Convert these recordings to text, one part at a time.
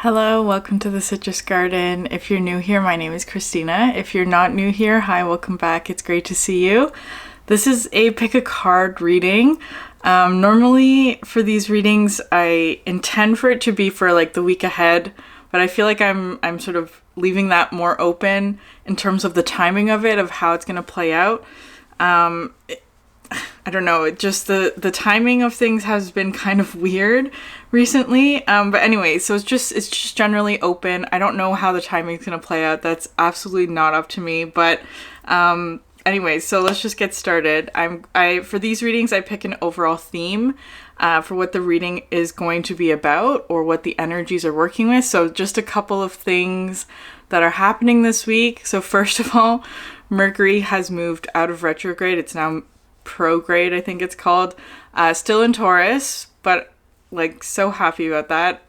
Hello, welcome to the Citrus Garden. If you're new here, my name is Christina. If you're not new here, hi, welcome back. It's great to see you. This is a pick a card reading. Normally for these readings, I intend for it to be for like the week ahead, but I feel like I'm sort of leaving that more open in terms of the timing of it, of how it's going to play out. I don't know, it just the timing of things has been kind of weird recently. But anyway, so it's just generally open. I don't know how the timing is going to play out. That's absolutely not up to me. But anyway, so let's just get started. For these readings, I pick an overall theme for what the reading is going to be about or what the energies are working with. So just a couple of things that are happening this week. So first of all, Mercury has moved out of retrograde. It's now prograde, I think it's called, still in Taurus, but like so happy about that.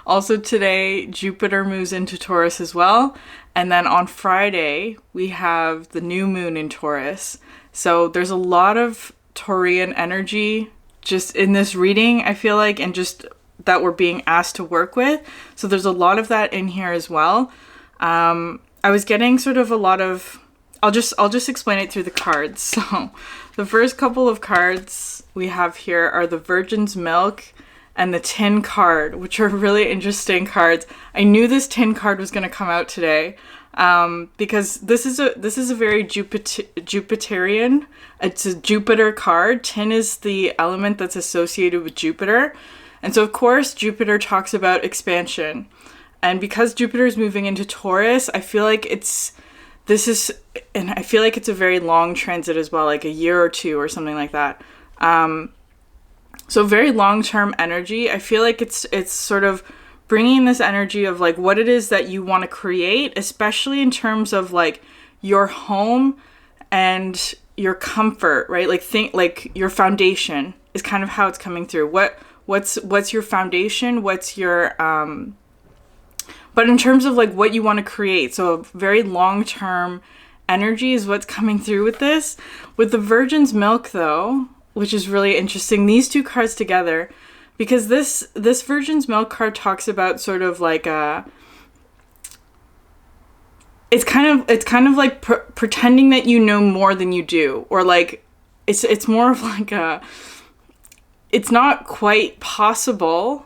Also today, Jupiter moves into Taurus as well. And then on Friday, we have the new moon in Taurus. So there's a lot of Taurian energy just in this reading, I feel like, and just that we're being asked to work with. So there's a lot of that in here as well. I was getting sort of a lot of I'll just explain it through the cards. So the first couple of cards we have here are the Virgin's Milk and the Tin card, which are really interesting cards. I knew this Tin card was going to come out today because this is a very Jupiterian. It's a Jupiter card. Tin is the element that's associated with Jupiter. And so of course Jupiter talks about expansion. And because Jupiter is moving into Taurus, I feel like it's a very long transit as well, like a year or two or something like that. So very long-term energy. I feel like it's sort of bringing this energy of like what it is that you want to create, especially in terms of like your home and your comfort, right? Like think like your foundation is kind of how it's coming through. What's your foundation? What's your but in terms of like what you want to create, so a very long-term energy is what's coming through with this. With the Virgin's Milk though, which is really interesting, these two cards together, because this Virgin's Milk card talks about sort of like it's kind of like pretending that you know more than you do, or like it's more of like it's not quite possible,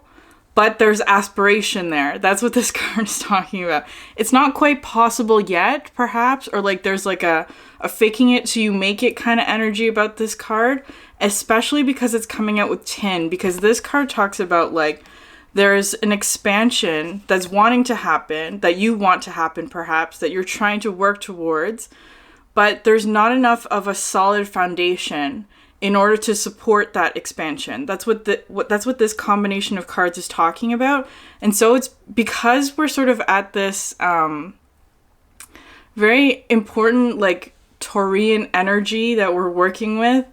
but there's aspiration there. That's what this card is talking about. It's not quite possible yet, perhaps, or like there's like a faking it so you make it kind of energy about this card, especially because it's coming out with Tin, because this card talks about like there's an expansion that's wanting to happen, that you want to happen perhaps, that you're trying to work towards, but there's not enough of a solid foundation in order to support that expansion. That's what this combination of cards is talking about. And so it's because we're sort of at this very important like Taurian energy that we're working with.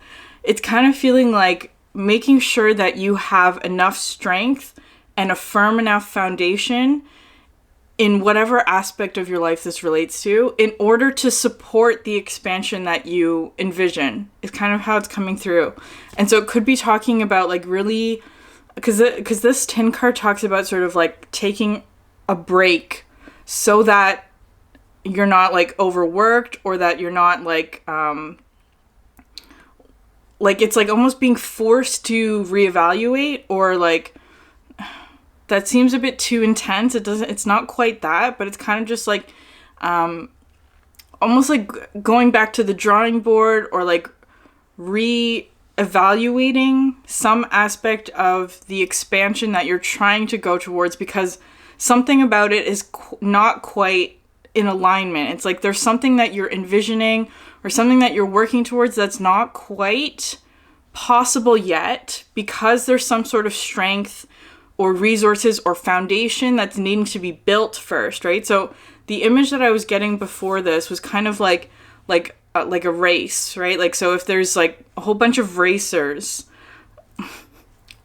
It's kind of feeling like making sure that you have enough strength and a firm enough foundation in whatever aspect of your life this relates to, in order to support the expansion that you envision, is kind of how it's coming through. And so it could be talking about like really, because this Tin card talks about sort of like taking a break so that you're not like overworked, or that you're not like it's like almost being forced to reevaluate, or like, that seems a bit too intense. It's not quite that, but it's kind of just like almost like going back to the drawing board, or like re-evaluating some aspect of the expansion that you're trying to go towards, because something about it is not quite in alignment. It's like there's something that you're envisioning or something that you're working towards that's not quite possible yet, because there's some sort of strength or resources or foundation that's needing to be built first, right? So the image that I was getting before this was kind of like a race, right? Like, so if there's like a whole bunch of racers,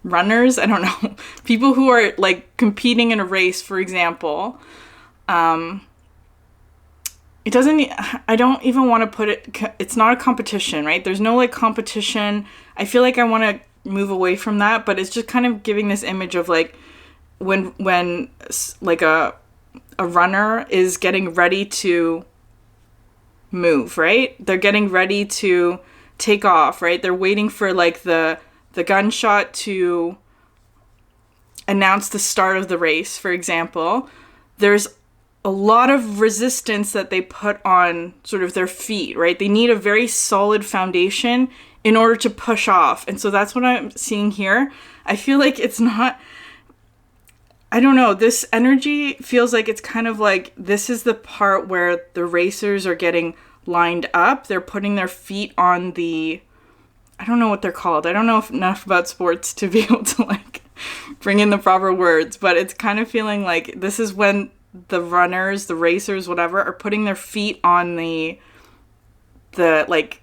runners, I don't know, people who are like competing in a race, for example, I don't even want to put it's not a competition, right? There's no like competition. I feel like I want to move away from that, but it's just kind of giving this image of like like a runner is getting ready to move, right? They're getting ready to take off, right? They're waiting for like the gunshot to announce the start of the race, for example. There's a lot of resistance that they put on sort of their feet, right? They need a very solid foundation in order to push off. And so that's what I'm seeing here. I feel like it's not, I don't know, this energy feels like it's kind of like this is the part where the racers are getting lined up. They're putting their feet on the, I don't know what they're called. I don't know enough about sports to be able to like bring in the proper words, but it's kind of feeling like this is when the runners, the racers, whatever, are putting their feet on the like,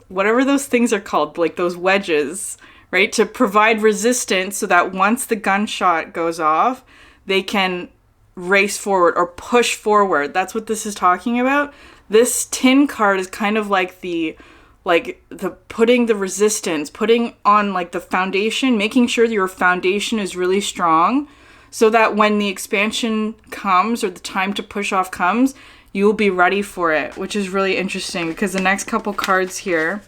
whatever those things are called, like those wedges, right? To provide resistance so that once the gunshot goes off, they can race forward or push forward. That's what this is talking about. This tin card is kind of like the putting the resistance, putting on like the foundation, making sure your foundation is really strong so that when the expansion comes or the time to push off comes, you will be ready for it, which is really interesting because the next couple cards here,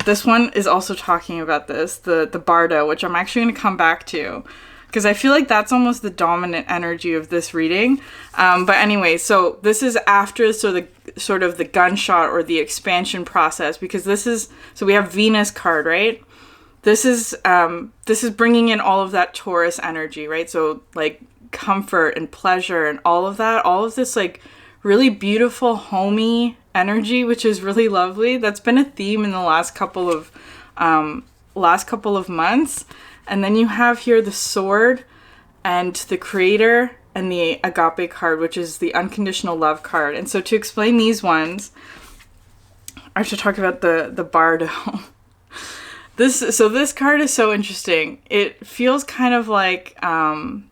this one is also talking about this, the Bardo, which I'm actually going to come back to because I feel like that's almost the dominant energy of this reading. But anyway, so this is after sort of the gunshot or the expansion process, because this is, so we have Venus card, right? This is bringing in all of that Taurus energy, right? So like comfort and pleasure and all of that, all of this like really beautiful homey energy, which is really lovely. That's been a theme in the last couple of months. And then you have here the Sword and the Creator and the Agape card, which is the unconditional love card. And so to explain these ones, I have to talk about the Bardo. This card is so interesting. It feels kind of like that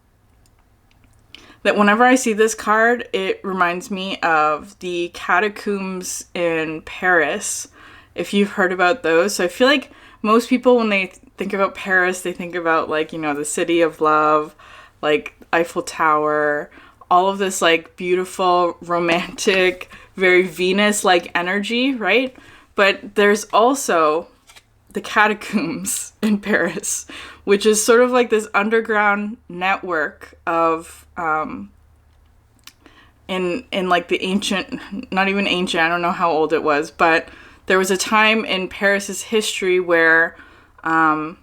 whenever I see this card, it reminds me of the catacombs in Paris, if you've heard about those. So I feel like most people, when they think about Paris, they think about like, you know, the city of love, like Eiffel Tower, all of this like beautiful, romantic, very Venus-like energy, right? But there's also the catacombs in Paris, which is sort of like this underground network of in like the ancient, not even ancient, I don't know how old it was, but there was a time in Paris's history where the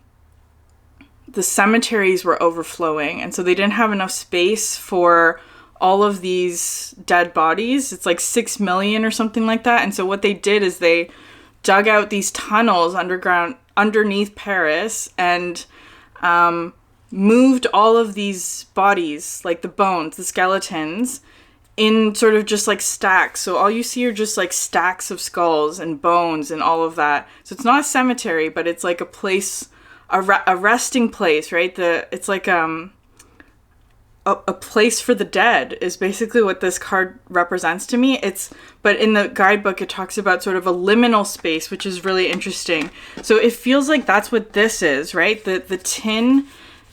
cemeteries were overflowing, and so they didn't have enough space for all of these dead bodies. It's like 6 million or something like that. And so what they did is they dug out these tunnels underneath Paris and moved all of these bodies, like the bones, the skeletons, in sort of just like stacks. So all you see are just like stacks of skulls and bones and all of that. So it's not a cemetery, but it's like a place, a resting place, right? It's like a place for the dead is basically what this card represents to me. But in the guidebook, it talks about sort of a liminal space, which is really interesting. So it feels like that's what this is, right? The tin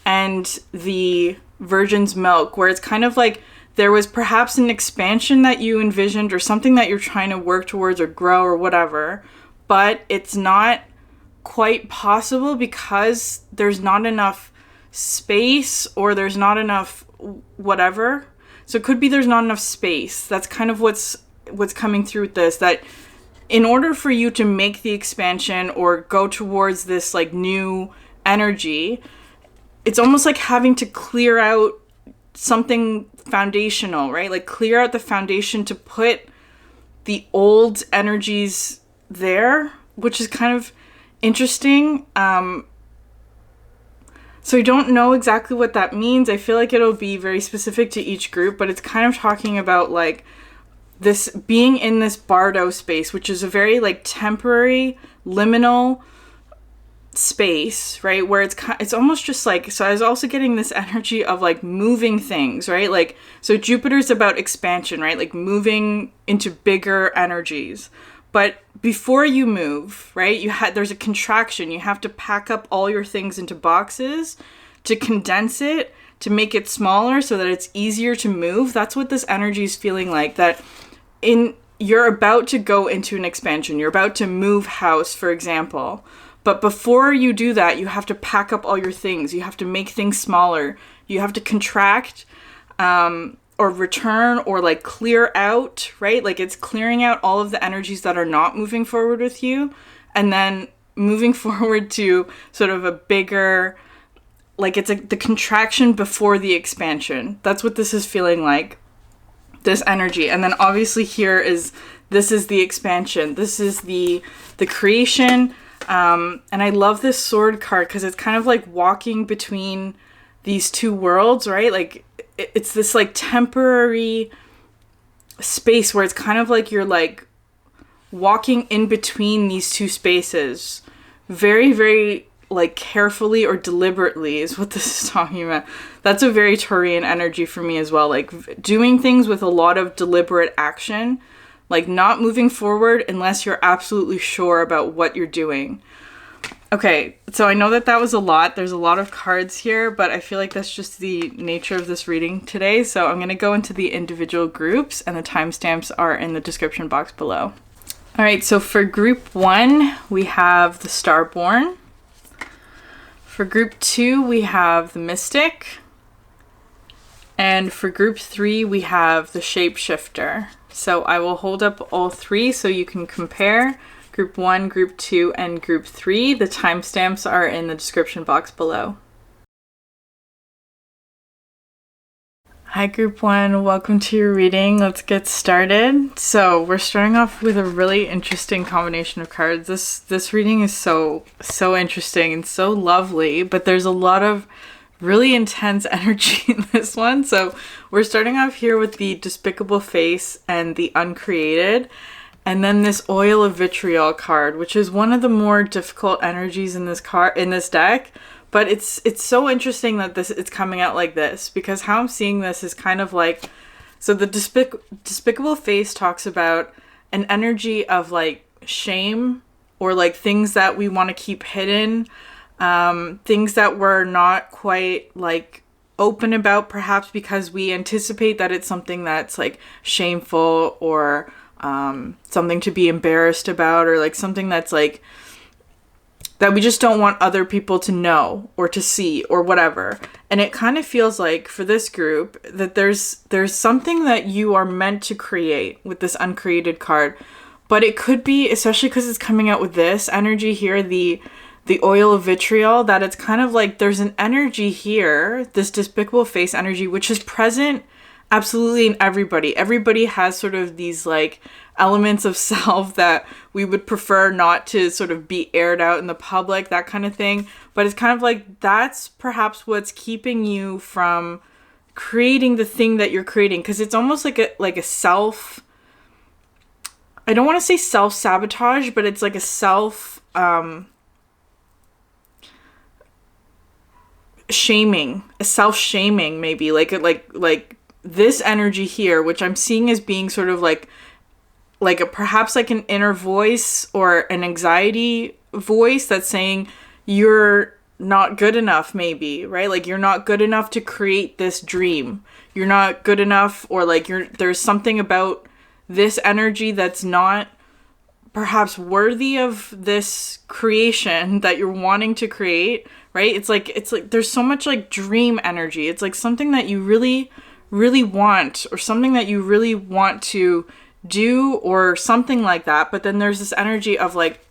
and the virgin's milk, where it's kind of like there was perhaps an expansion that you envisioned or something that you're trying to work towards or grow or whatever, but it's not quite possible because there's not enough space or there's not enough whatever. So it could be there's not enough space. That's kind of what's coming through with this, that in order for you to make the expansion or go towards this like new energy, it's almost like having to clear out something foundational, right? Like clear out the foundation to put the old energies there, which is kind of interesting. So I don't know exactly what that means. I feel like it'll be very specific to each group, but it's kind of talking about like this being in this Bardo space, which is a very like temporary, liminal space, right? Where it's almost just like, so I was also getting this energy of like moving things, right? Like, so Jupiter's about expansion, right? Like moving into bigger energies. But before you move, right, there's a contraction. You have to pack up all your things into boxes to condense it, to make it smaller so that it's easier to move. That's what this energy is feeling like, that you're about to go into an expansion. You're about to move house, for example. But before you do that, you have to pack up all your things. You have to make things smaller. You have to contract, or return, or like clear out, right? Like it's clearing out all of the energies that are not moving forward with you, and then moving forward to sort of a bigger, like it's the contraction before the expansion. That's what this is feeling like, this energy. And then obviously this is the expansion. This is the creation. And I love this sword card because it's kind of like walking between these two worlds, right? Like it's this like temporary space where it's kind of like you're like walking in between these two spaces very, very like carefully or deliberately is what this is talking about. That's a very Taurian energy for me as well. Like doing things with a lot of deliberate action, like not moving forward unless you're absolutely sure about what you're doing. Okay, so I know that was a lot. There's a lot of cards here, but I feel like that's just the nature of this reading today. So I'm going to go into the individual groups, and the timestamps are in the description box below. All right, so for group 1, we have the Starborn. For group 2, we have the Mystic. And for group 3, we have the Shapeshifter. So I will hold up all 3 so you can compare group 1, group 2, and group 3. The timestamps are in the description box below. Hi group 1, welcome to your reading. Let's get started. So we're starting off with a really interesting combination of cards. This reading is so interesting and so lovely, but there's a lot of really intense energy in this one. So we're starting off here with the Despicable Face and the Uncreated, and then this Oil of Vitriol card, which is one of the more difficult energies in this deck. But it's so interesting that it's coming out like this, because how I'm seeing this is kind of like, so the Despicable Face talks about an energy of like shame, or like things that we want to keep hidden, things that we're not quite like open about, perhaps because we anticipate that it's something that's like shameful, or something to be embarrassed about, or like something that's like that we just don't want other people to know or to see or whatever. And it kind of feels like for this group that there's something that you are meant to create with this Uncreated card. But it could be, especially because it's coming out with this energy here, the Oil of Vitriol, that it's kind of like there's an energy here, this Despicable Face energy, which is present absolutely in everybody. Everybody has sort of these like elements of self that we would prefer not to sort of be aired out in the public, that kind of thing. But it's kind of like that's perhaps what's keeping you from creating the thing that you're creating, because it's almost like a self, I don't want to say self-sabotage, but it's like a self-shaming maybe, like this energy here, which I'm seeing as being sort of like perhaps like an inner voice or an anxiety voice that's saying you're not good enough, maybe, right? Like you're not good enough to create this dream. You're not good enough, or like there's something about this energy that's not perhaps worthy of this creation that you're wanting to create, right? It's like there's so much like dream energy. It's like something that you really, really want, or something that you really want to do, or something like that. But then there's this energy of like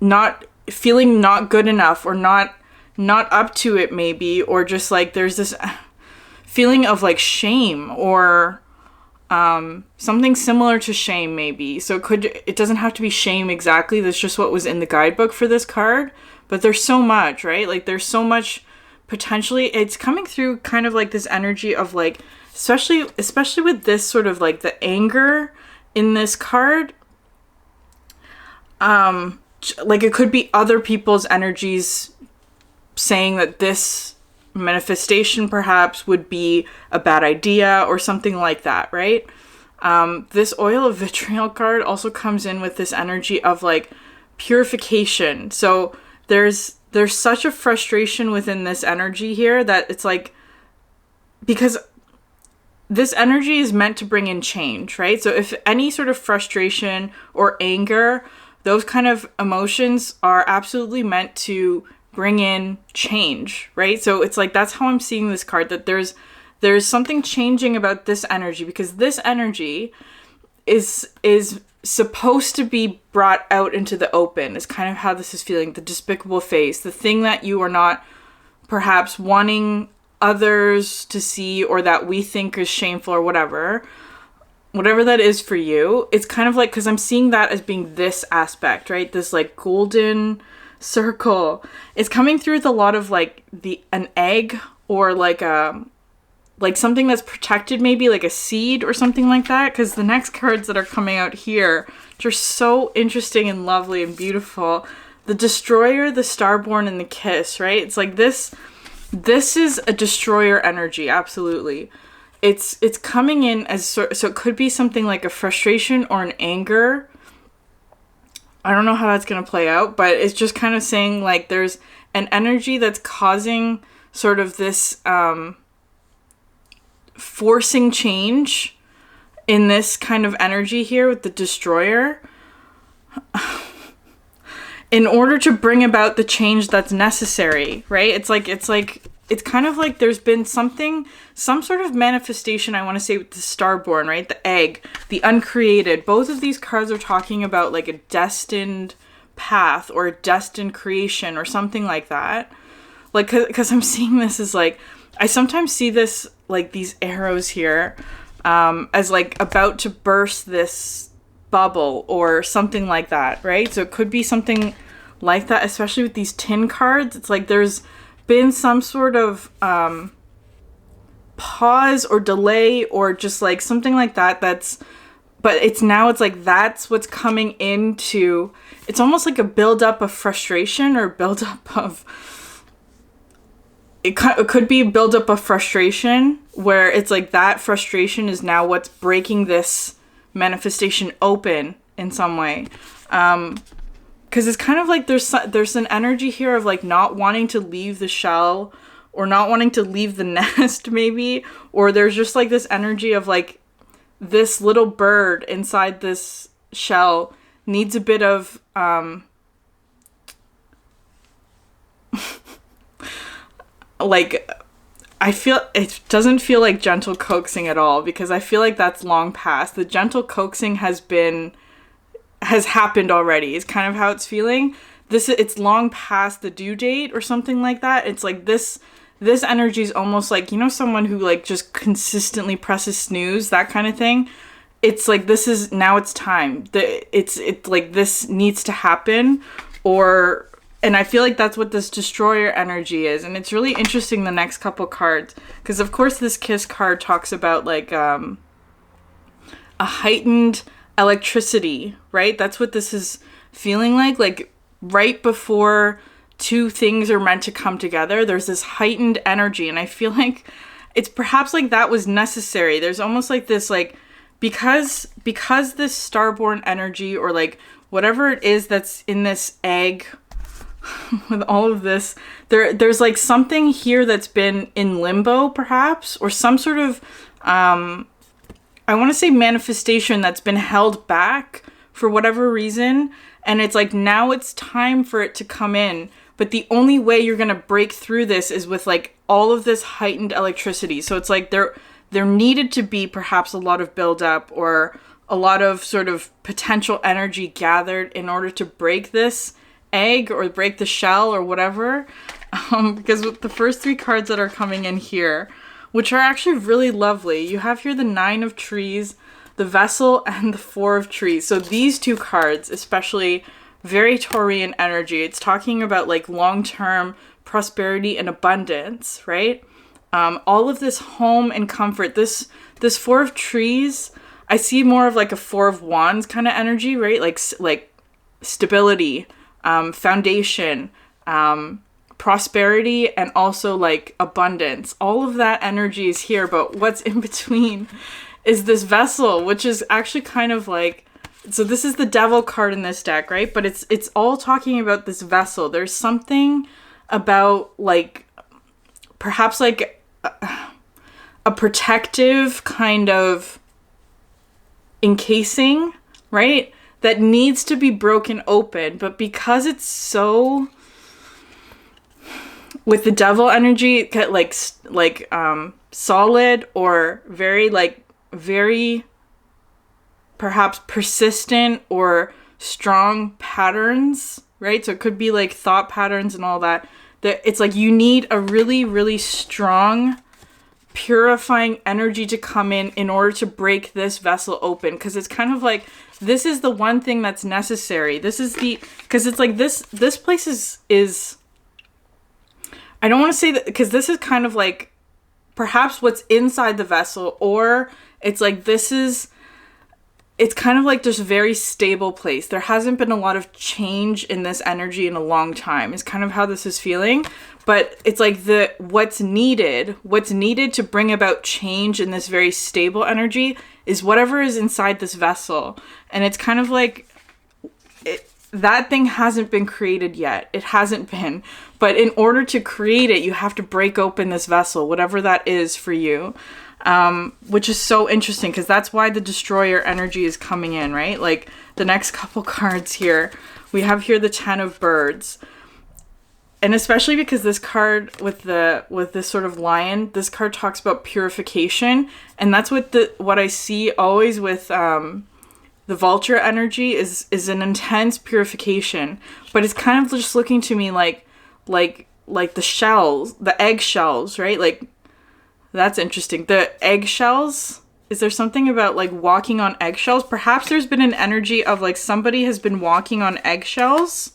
not feeling not good enough, or not up to it maybe, or just like there's this feeling of like shame, or something similar to shame maybe. So it doesn't have to be shame exactly. That's just what was in the guidebook for this card. But there's so much, right? Like there's so much potentially. It's coming through kind of like this energy of like, especially with this sort of like the anger in this card. Like it could be other people's energies saying that this manifestation perhaps would be a bad idea, or something like that, right? This Oil of Vitriol card also comes in with this energy of like purification. So there's there's such a frustration within this energy here that it's like, because this energy is meant to bring in change, right? So if any sort of frustration or anger, those kind of emotions are absolutely meant to bring in change, right? So it's like, that's how I'm seeing this card, that there's something changing about this energy, because this energy is supposed to be brought out into the open, is kind of how this is feeling. The despicable face, the thing that you are not perhaps wanting others to see, or that we think is shameful, or whatever that is for you. It's kind of like, because I'm seeing that as being this aspect, right? This like golden circle. It's coming through with a lot of like an egg, or like something that's protected, maybe like a seed or something like that. Because the next cards that are coming out here, which are so interesting and lovely and beautiful, the Destroyer, the Starborn, and the Kiss, right? It's like this is a destroyer energy, absolutely. It's coming in as, so it could be something like a frustration or an anger. I don't know how that's going to play out, but it's just kind of saying like there's an energy that's causing sort of this forcing change in this kind of energy here with the Destroyer, in order to bring about the change that's necessary, right? It's kind of like there's been some sort of manifestation, I want to say, with the Starborn, right? The egg, the uncreated. Both of these cards are talking about like a destined path or a destined creation or something like that. Like, because I'm seeing this as like, I sometimes see this, like these arrows here, as like about to burst this bubble or something like that, right? So it could be something like that, especially with these tin cards. It's like there's been some sort of pause or delay, or just like something like that, but it's like that's what's coming into, it's almost like a buildup of frustration, or buildup of, it could be a buildup of frustration, where it's like that frustration is now what's breaking this manifestation open in some way. Because it's kind of like there's an energy here of like not wanting to leave the shell, or not wanting to leave the nest, maybe. Or there's just like this energy of like this little bird inside this shell needs a bit of like, I feel it doesn't feel like gentle coaxing at all, because I feel like that's long past. The gentle coaxing has happened already, is kind of how it's feeling. It's long past the due date or something like that. It's like this energy is almost like, someone who like just consistently presses snooze, that kind of thing. It's like, now it's time. It's like this needs to happen, and I feel like that's what this Destroyer energy is. And it's really interesting, the next couple cards, because of course this Kiss card talks about like a heightened electricity, right? That's what this is feeling like right before two things are meant to come together, there's this heightened energy. And I feel like it's perhaps like that was necessary. There's almost like this, like, because this Starborn energy, or like whatever it is that's in this egg, with all of this, there's like something here that's been in limbo, perhaps, or some sort of I want to say manifestation that's been held back for whatever reason, and it's like now it's time for it to come in. But the only way you're gonna break through this is with like all of this heightened electricity. So it's like there needed to be perhaps a lot of buildup, or a lot of sort of potential energy gathered in order to break this egg, or break the shell, or whatever. Because with the first three cards that are coming in here, which are actually really lovely, you have here the 9 of Trees, the Vessel, and the 4 of Trees. So these two cards, especially, very Taurian energy. It's talking about like long-term prosperity and abundance, right? All of this home and comfort. This 4 of Trees, I see more of like a 4 of Wands kind of energy, right? Like stability, foundation, prosperity, and also like abundance. All of that energy is here, but what's in between is this Vessel, which is actually kind of like, so this is the Devil card in this deck, right? But it's all talking about this Vessel. There's something about like perhaps like a protective kind of encasing, right? That needs to be broken open, but because it's so, with the devil energy, like solid or very perhaps persistent or strong patterns, right? So it could be like thought patterns and all that. That it's like you need a really, really strong purifying energy to come in order to break this vessel open, because it's kind of like this is the one thing that's necessary. This is because it's like this place is I don't want to say that, because this is kind of like perhaps what's inside the vessel, or it's like it's kind of like just a very stable place. There hasn't been a lot of change in this energy in a long time, is kind of how this is feeling. But it's like what's needed to bring about change in this very stable energy is whatever is inside this vessel. And it's kind of like that thing hasn't been created yet. It hasn't been. But in order to create it, you have to break open this vessel, whatever that is for you. Which is so interesting, because that's why the destroyer energy is coming in, right? Like the next couple cards here, we have here the 10 of birds. And especially because this card with this sort of lion, this card talks about purification. And that's what I see always with the vulture energy is an intense purification. But it's kind of just looking to me like the shells, the egg shells, right? Like, that's interesting. The eggshells, is there something about like walking on eggshells? Perhaps there's been an energy of like somebody has been walking on eggshells.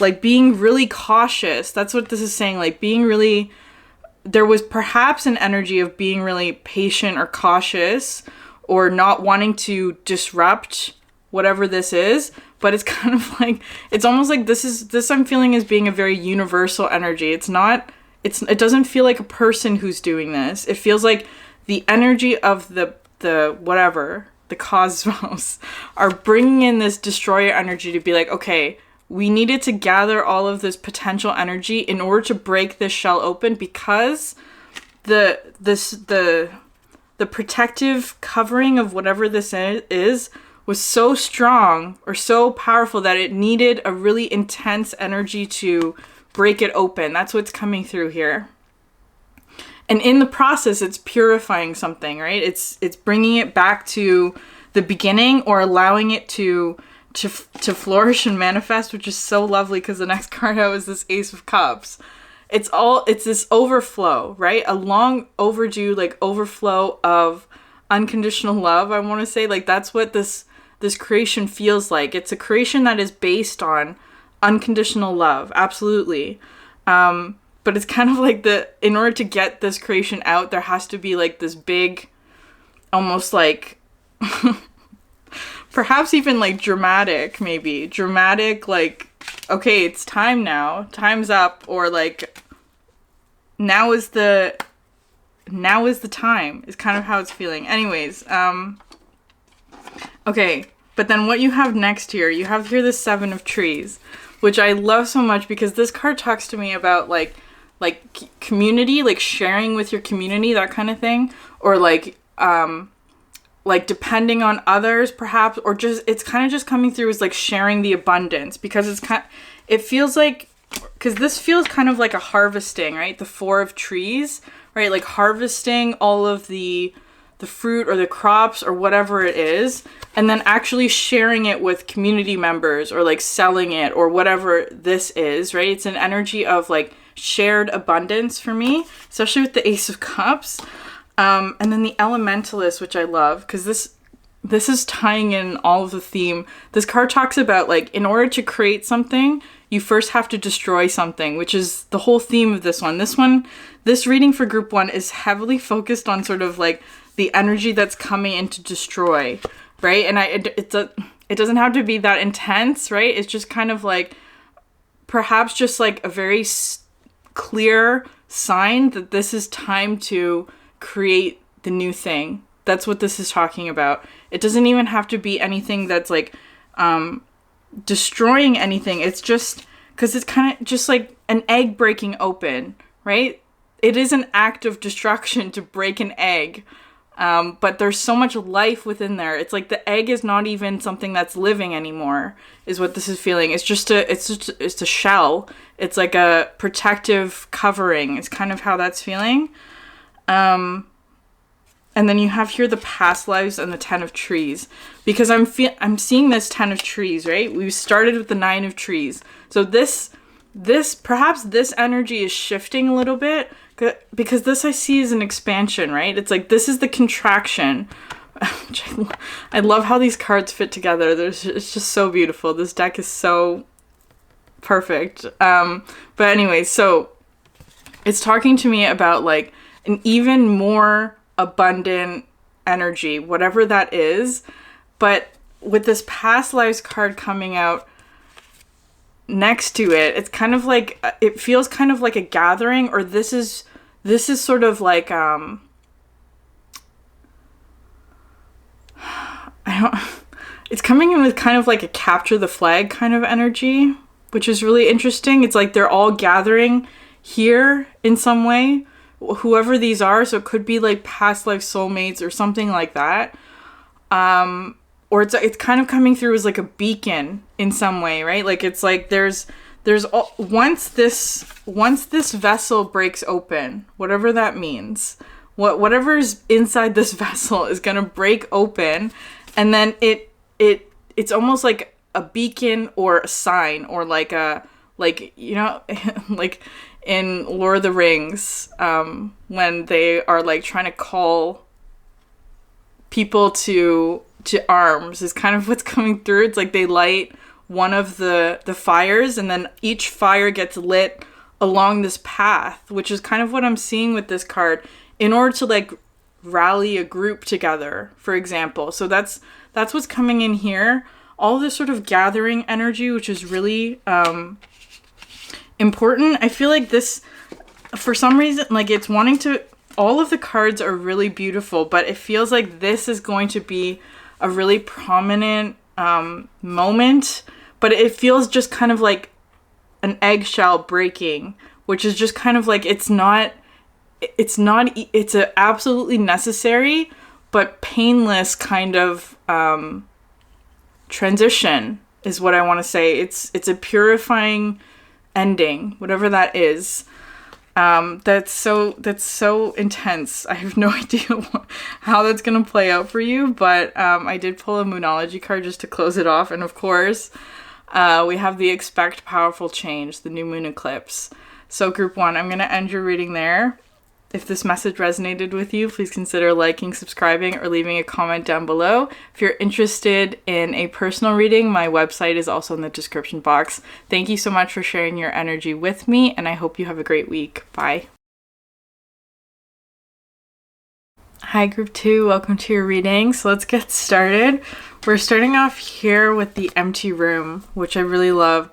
Like being really cautious. That's what this is saying. Like being really, there was perhaps an energy of being really patient or cautious or not wanting to disrupt whatever this is. But it's kind of like, it's almost like this I'm feeling as being a very universal energy. It doesn't feel like a person who's doing this. It feels like the energy of the cosmos are bringing in this destroyer energy to be like, okay, we needed to gather all of this potential energy in order to break this shell open, because the protective covering of whatever this is was so strong or so powerful that it needed a really intense energy to break it open. That's what's coming through here. And in the process, it's purifying something, right? It's bringing it back to the beginning, or allowing it to flourish and manifest, which is so lovely, because the next card out is this Ace of Cups. It's this overflow, right? A long overdue, like, overflow of unconditional love, I want to say. Like, that's what this creation feels like. It's a creation that is based on unconditional love, absolutely. But it's kind of like in order to get this creation out, there has to be like this big, almost like perhaps even like dramatic, like, okay, it's time now, time's up, or like now is the time, is kind of how it's feeling. Anyways, okay, but then what you have next here, you have here the 7 of trees, which I love so much, because this card talks to me about like community, like sharing with your community, that kind of thing, or like depending on others perhaps, or just, it's kind of just coming through as like sharing the abundance, because it feels like, because this feels kind of like a harvesting, right? The 4 of trees, right? Like harvesting all of the fruit or the crops or whatever it is, and then actually sharing it with community members, or like selling it, or whatever this is, right? It's an energy of like shared abundance for me, especially with the Ace of Cups. And then the Elementalist, which I love, because this is tying in all of the theme. This card talks about like, in order to create something, you first have to destroy something, which is the whole theme of this one. This reading for group 1 is heavily focused on sort of like the energy that's coming in to destroy, right? And it doesn't have to be that intense, right? It's just kind of like perhaps just like a very clear sign that this is time to create the new thing. That's what this is talking about. It doesn't even have to be anything that's like destroying anything. It's just because it's kind of just like an egg breaking open, right? It is an act of destruction to break an egg. But there's so much life within there. It's like the egg is not even something that's living anymore, is what this is feeling. It's just a shell. It's like a protective covering. It's kind of how that's feeling. And then you have here the past lives and the 10 of trees, because I'm seeing this 10 of trees, right? We started with the 9 of trees. So perhaps this energy is shifting a little bit, because this I see as an expansion, right? It's like this is the contraction. I love how these cards fit together. It's just so beautiful. This deck is so perfect. But anyway, so it's talking to me about like an even more abundant energy, whatever that is. But with this past lives card coming out next to it, it's kind of like, it feels kind of like a gathering, or this is sort of like it's coming in with kind of like a capture the flag kind of energy, which is really interesting. It's like they're all gathering here in some way, whoever these are. So it could be like past life soulmates or something like that. Or it's kind of coming through as like a beacon in some way, right? Like it's like once this vessel breaks open, whatever that means, whatever's inside this vessel is gonna break open, and then it's almost like a beacon or a sign, or like like in Lord of the Rings, when they are like trying to call people to arms, is kind of what's coming through. It's like they light one of the fires, and then each fire gets lit along this path, which is kind of what I'm seeing with this card, in order to like rally a group together, for example. So that's what's coming in here. All this sort of gathering energy, which is really important. I feel like this, for some reason, like it's wanting to, all of the cards are really beautiful, but it feels like this is going to be a really prominent moment. But it feels just kind of like an eggshell breaking, which is just kind of like, it's a absolutely necessary but painless kind of transition, is what I want to say. It's a purifying ending, whatever that is. That's so intense. I have no idea how that's gonna play out for you, but I did pull a Moonology card just to close it off, and of course we have the expect powerful change, the new moon eclipse. So group 1, I'm gonna end your reading there. If this message resonated with you, please consider liking, subscribing, or leaving a comment down below. If you're interested in a personal reading, my website is also in the description box. Thank you so much for sharing your energy with me, and I hope you have a great week. Bye. Hi group 2, welcome to your reading. So let's get started. We're starting off here with the empty room, which I really love,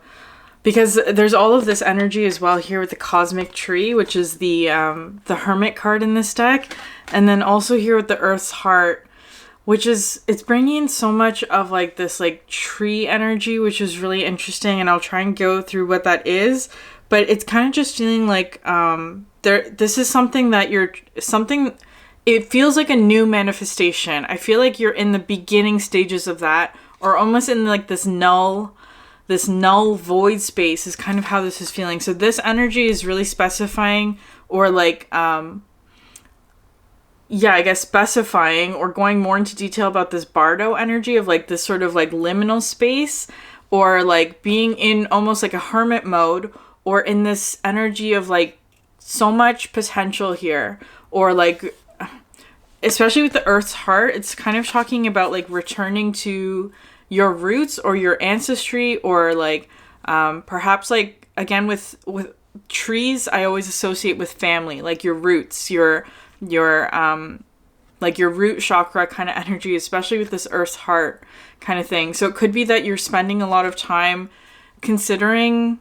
because there's all of this energy as well here with the cosmic tree, which is the hermit card in this deck. And then also here with the earth's heart, which is, it's bringing in so much of like this like tree energy, which is really interesting. And I'll try and go through what that is, but it's kind of just feeling like this is something that it feels like a new manifestation. I feel like you're in the beginning stages of that, or almost in like this null void space is kind of how this is feeling. So this energy is really specifying, or like, I guess specifying or going more into detail about this Bardo energy of like this sort of like liminal space, or like being in almost like a hermit mode, or in this energy of like so much potential here, or like, especially with the earth's heart, it's kind of talking about like returning to your roots or your ancestry, or like perhaps like, again, with trees, I always associate with family, like your roots, your like your root chakra kind of energy, especially with this earth's heart kind of thing. So it could be that you're spending a lot of time considering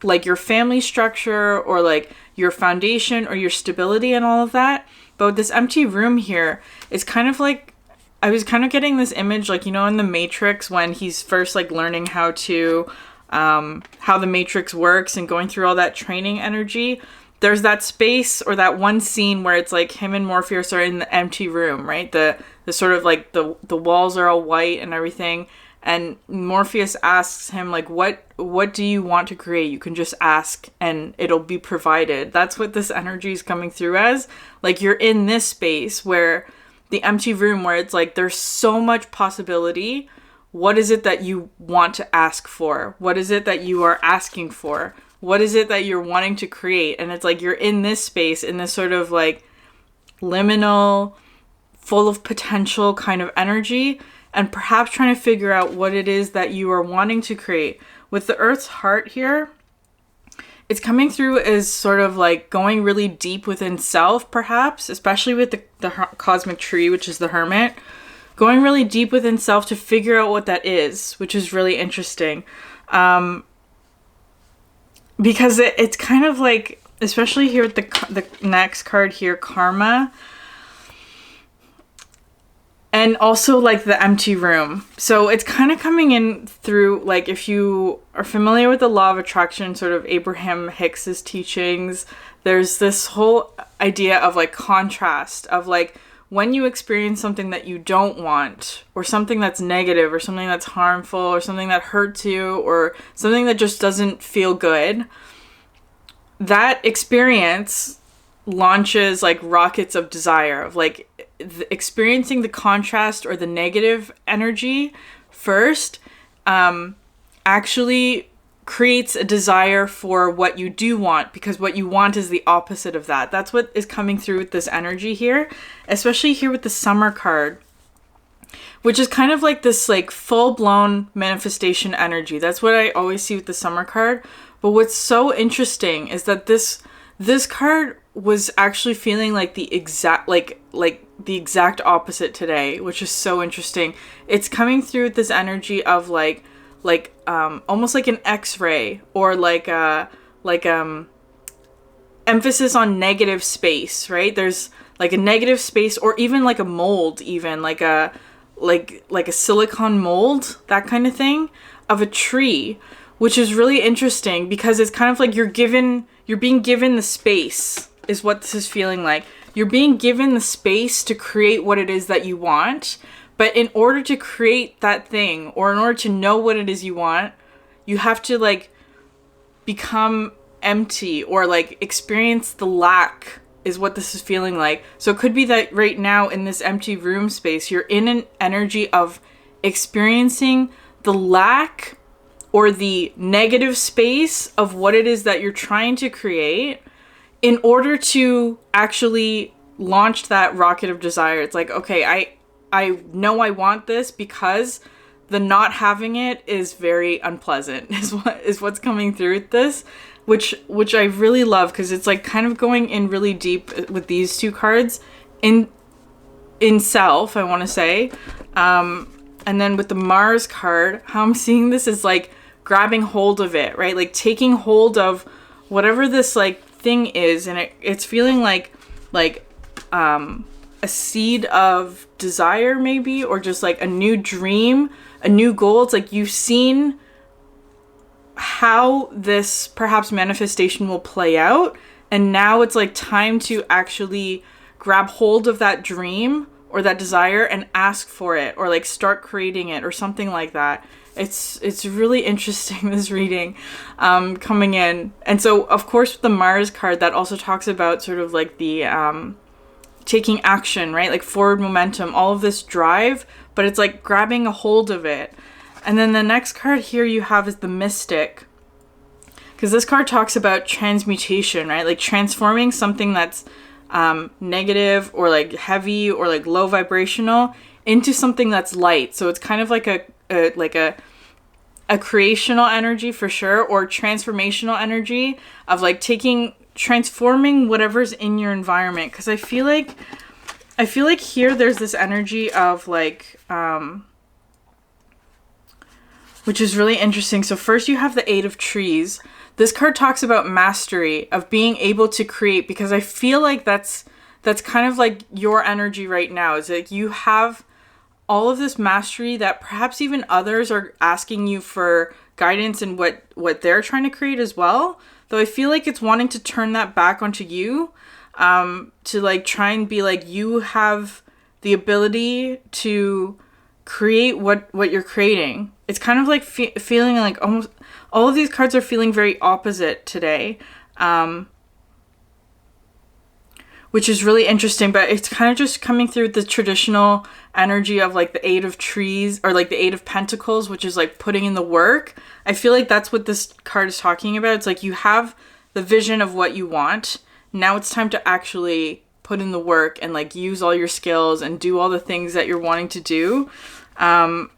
like your family structure, or like your foundation, or your stability and all of that. But with this empty room here, it's kind of like, I was kind of getting this image, like, you know, in the Matrix when he's first like learning how to how the Matrix works and going through all that training energy, there's that space or that one scene where it's like him and Morpheus are in the empty room, right? The sort of like the walls are all white and everything. And Morpheus asks him, like, what do you want to create? You can just ask and it'll be provided. That's what this energy is coming through as. Like, you're in this space where the empty room where it's like there's so much possibility. What is it that you want to ask for? What is it that you are asking for? What is it that you're wanting to create? And it's like you're in this space, in this sort of like liminal, full of potential kind of energy, and perhaps trying to figure out what it is that you are wanting to create. With the Earth's heart here, it's coming through as sort of like going really deep within self, perhaps, especially with the cosmic tree, which is the Hermit. Going really deep within self to figure out what that is, which is really interesting. Because it's kind of like, especially here with the next card here, Karma. And also like the empty room. So it's kind of coming in through, like, if you are familiar with the law of attraction, sort of Abraham Hicks's teachings, there's this whole idea of like contrast of like when you experience something that you don't want, or something that's negative, or something that's harmful, or something that hurts you, or something that just doesn't feel good, that experience launches like rockets of desire, of like experiencing the contrast or the negative energy first actually creates a desire for what you do want, because what you want is the opposite of that. That's what is coming through with this energy here, especially here with the Summer card, which is kind of like this like full-blown manifestation energy. That's what I always see with the Summer card. But what's so interesting is that this card was actually feeling like the exact the exact opposite today, which is so interesting. It's coming through with this energy of like almost like an X-ray, or like emphasis on negative space, right? There's like a negative space, or even like a mold, even like a silicone mold, that kind of thing, of a tree, which is really interesting because it's kind of like you're being given the space, is what this is feeling like. You're being given the space to create what it is that you want. But in order to create that thing, or in order to know what it is you want, you have to like become empty, or like experience the lack, is what this is feeling like. So it could be that right now in this empty room space, you're in an energy of experiencing the lack or the negative space of what it is that you're trying to create in order to actually launch that rocket of desire. It's like, okay, I know I want this, because the not having it is very unpleasant, is what's coming through with this, which I really love, because it's like kind of going in really deep with these two cards in self, I want to say. And then with the Mars card, how I'm seeing this is like grabbing hold of it, right? Like taking hold of whatever this like thing is, and it's feeling like a seed of desire, maybe, or just like a new dream, a new goal. It's like you've seen how this perhaps manifestation will play out, and now it's like time to actually grab hold of that dream or that desire and ask for it, or like start creating it, or something like that. It's really interesting, this reading coming in. And so of course with the Mars card, that also talks about sort of like the taking action, right? Like forward momentum, all of this drive, but it's like grabbing a hold of it. And then the next card here you have is the Mystic, because this card talks about transmutation, right? Like transforming something that's negative, or like heavy, or like low vibrational, into something that's light. So it's kind of like a creational energy for sure, or transformational energy of like transforming whatever's in your environment. Because I feel like here there's this energy of like which is really interesting. So first you have the Eight of Trees. This card talks about mastery, of being able to create, because I feel like that's kind of like your energy right now. Is like you have all of this mastery that perhaps even others are asking you for guidance in what they're trying to create as well. Though I feel like it's wanting to turn that back onto you, to like try and be like, you have the ability to create what you're creating. It's kind of like feeling like almost all of these cards are feeling very opposite today, which is really interesting. But it's kind of just coming through the traditional energy of like the Eight of Trees, or like the Eight of Pentacles, which is like putting in the work. I feel like that's what this card is talking about. It's like you have the vision of what you want. Now it's time to actually put in the work and like use all your skills and do all the things that you're wanting to do. And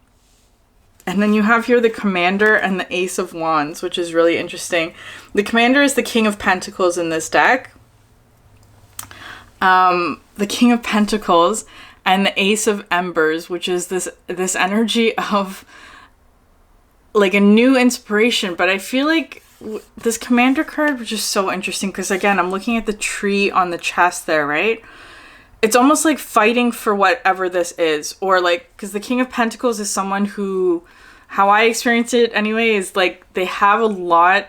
then you have here the Commander and the Ace of Wands, which is really interesting. The Commander is the King of Pentacles in this deck. The King of Pentacles and the Ace of Embers, which is this energy of like a new inspiration. But I feel like this Commander card was just so interesting because, again, I'm looking at the tree on the chest there, right? It's almost like fighting for whatever this is, or like, because the King of Pentacles is someone who, how I experience it anyway, is like they have a lot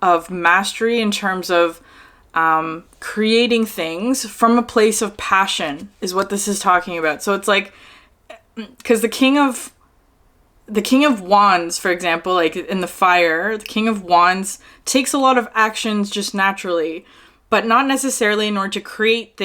of mastery in terms of creating things from a place of passion is what this is talking about. So it's like, because the King of Wands, for example, like in the fire, the King of Wands takes a lot of actions just naturally, but not necessarily in order to create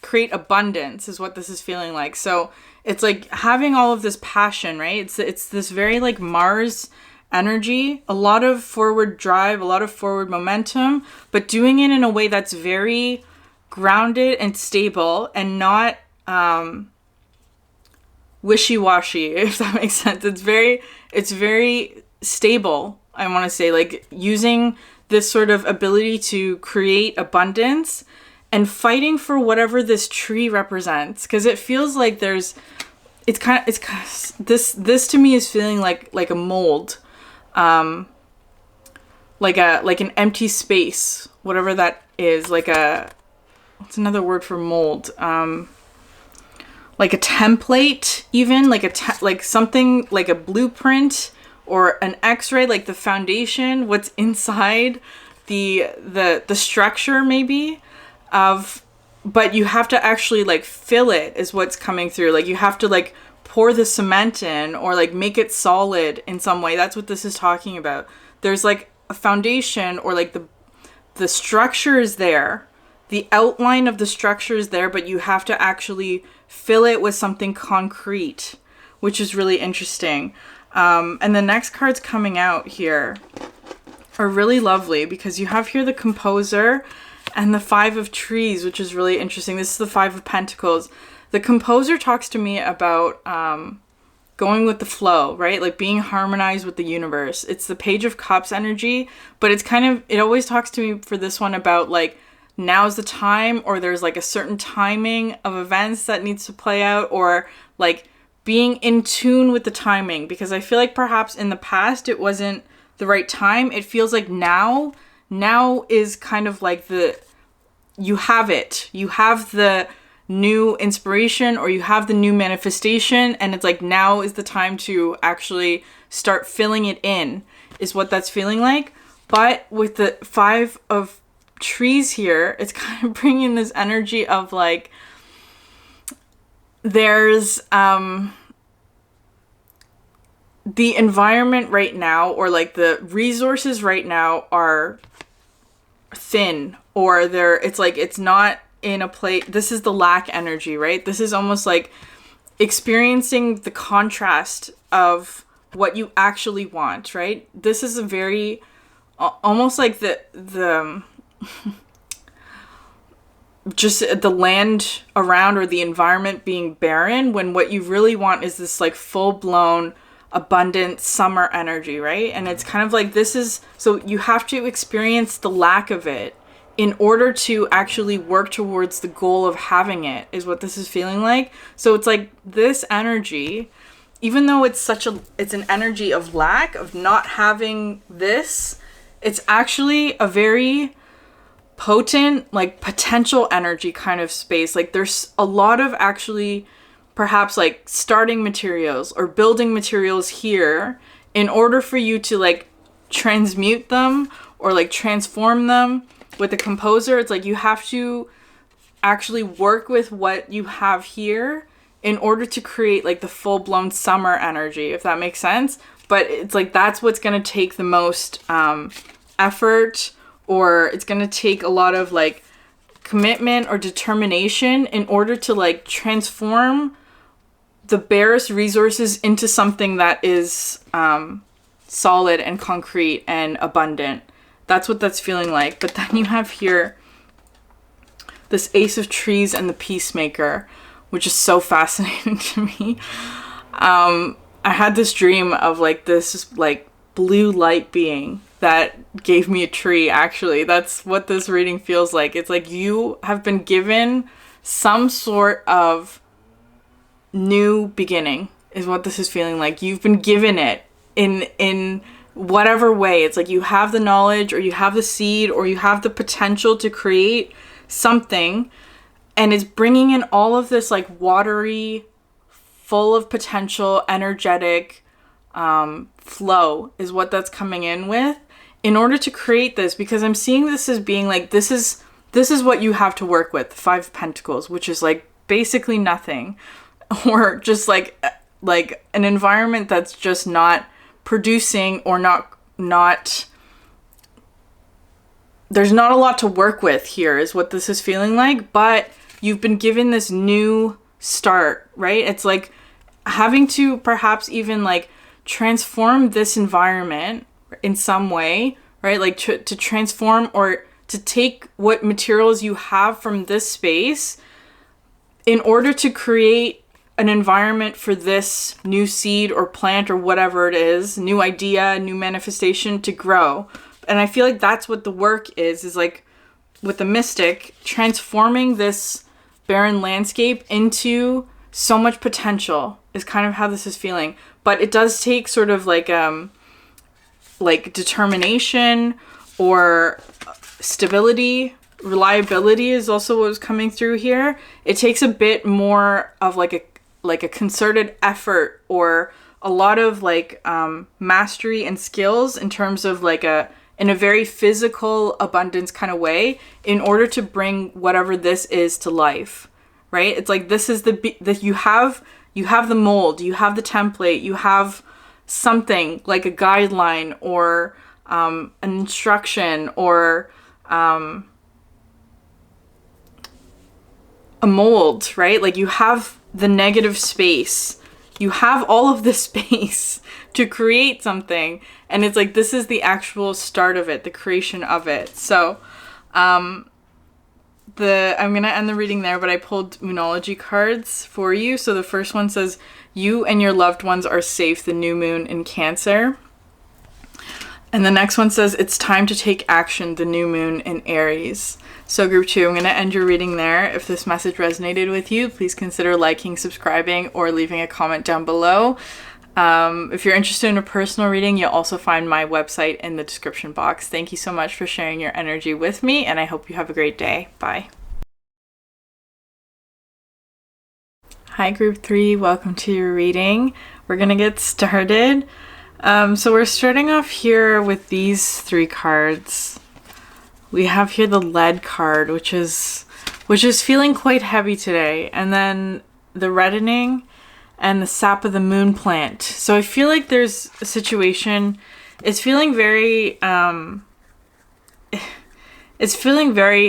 create abundance is what this is feeling like. So it's like having all of this passion, right? It's this very like Mars energy, a lot of forward drive, a lot of forward momentum, but doing it in a way that's very grounded and stable and not wishy-washy, if that makes sense. It's very stable, I want to say, like using this sort of ability to create abundance and fighting for whatever this tree represents, because it feels like this to me is feeling like a mold, like an empty space, whatever that is, what's another word for mold, like a template, even like something like a blueprint or an X-ray, like the foundation, what's inside the structure maybe of, but you have to actually like fill it is what's coming through. Like you have to like pour the cement in or like make it solid in some way. That's what this is talking about. There's like a foundation, or like the structure is there. The outline of the structure is there, but you have to actually fill it with something concrete, which is really interesting. And the next cards coming out here are really lovely because you have here the Composer and the Five of Trees, which is really interesting. This is the Five of Pentacles. The Composer talks to me about going with the flow, right? Like being harmonized with the universe. It's the Page of Cups energy, but it always talks to me for this one about like, now's the time, or there's like a certain timing of events that needs to play out, or like being in tune with the timing, because I feel like perhaps in the past it wasn't the right time. It feels like now is kind of like you have the new inspiration, or you have the new manifestation, and it's like now is the time to actually start filling it in, is what that's feeling like. But with the Five of Trees here, it's kind of bringing this energy of like there's the environment right now, or like the resources right now are thin, or it's not in a place. This is the lack energy, right? This is almost like experiencing the contrast of what you actually want, right? This is a very almost like the just the land around, or the environment being barren, when what you really want is this like full-blown abundant summer energy, right? And it's kind of like so you have to experience the lack of it in order to actually work towards the goal of having it, is what this is feeling like. So it's like this energy, even though it's an energy of lack, of not having this, it's actually a very potent, like potential energy kind of space. Like there's a lot of actually perhaps like starting materials or building materials here in order for you to like transmute them or like transform them with the composer, it's like you have to actually work with what you have here in order to create like the full-blown summer energy, if that makes sense. But it's like that's what's going to take the most effort, or it's going to take a lot of like commitment or determination in order to like transform the barest resources into something that is solid and concrete and abundant. That's what that's feeling like. But then you have here this Ace of Trees and the Peacemaker, which is so fascinating to me. I had this dream of like this like blue light being that gave me a tree. Actually, that's what this reading feels like. It's like you have been given some sort of new beginning is what this is feeling like. You've been given it in whatever way. It's like you have the knowledge, or you have the seed, or you have the potential to create something, and it's bringing in all of this like watery, full of potential, energetic flow is what that's coming in with in order to create this. Because I'm seeing this as being like this is what you have to work with, the Five of Pentacles, which is like basically nothing, or just like an environment that's just not producing, or not there's not a lot to work with here is what this is feeling like. But you've been given this new start, right? It's like having to perhaps even like transform this environment in some way, right? Like to transform, or to take what materials you have from this space in order to create an environment for this new seed or plant or whatever it is, new idea, new manifestation to grow. And I feel like that's what the work is like with the Mystic, transforming this barren landscape into so much potential is kind of how this is feeling. But it does take sort of like determination or stability. Reliability is also what was coming through here. It takes a bit more of like a concerted effort, or a lot of like mastery and skills in terms of like in a very physical abundance kind of way, in order to bring whatever this is to life, right? It's like this is you have the mold, you have the template, you have something like a guideline, or an instruction, or a mold, right? Like you have the negative space. You have all of this space to create something. And it's like, this is the actual start of it, the creation of it. So I'm going to end the reading there, but I pulled Moonology cards for you. So the first one says, you and your loved ones are safe, the new moon in Cancer. And the next one says, it's time to take action, the new moon in Aries. So group 2, I'm going to end your reading there. If this message resonated with you, please consider liking, subscribing, or leaving a comment down below. If you're interested in a personal reading, you'll also find my website in the description box. Thank you so much for sharing your energy with me, and I hope you have a great day. Bye. Hi group 3, welcome to your reading. We're going to get started. So we're starting off here with these 3 cards. We have here the Lead card, which is feeling quite heavy today, and then the Reddening and the Sap of the Moon plant. So I feel like there's a situation. It's feeling very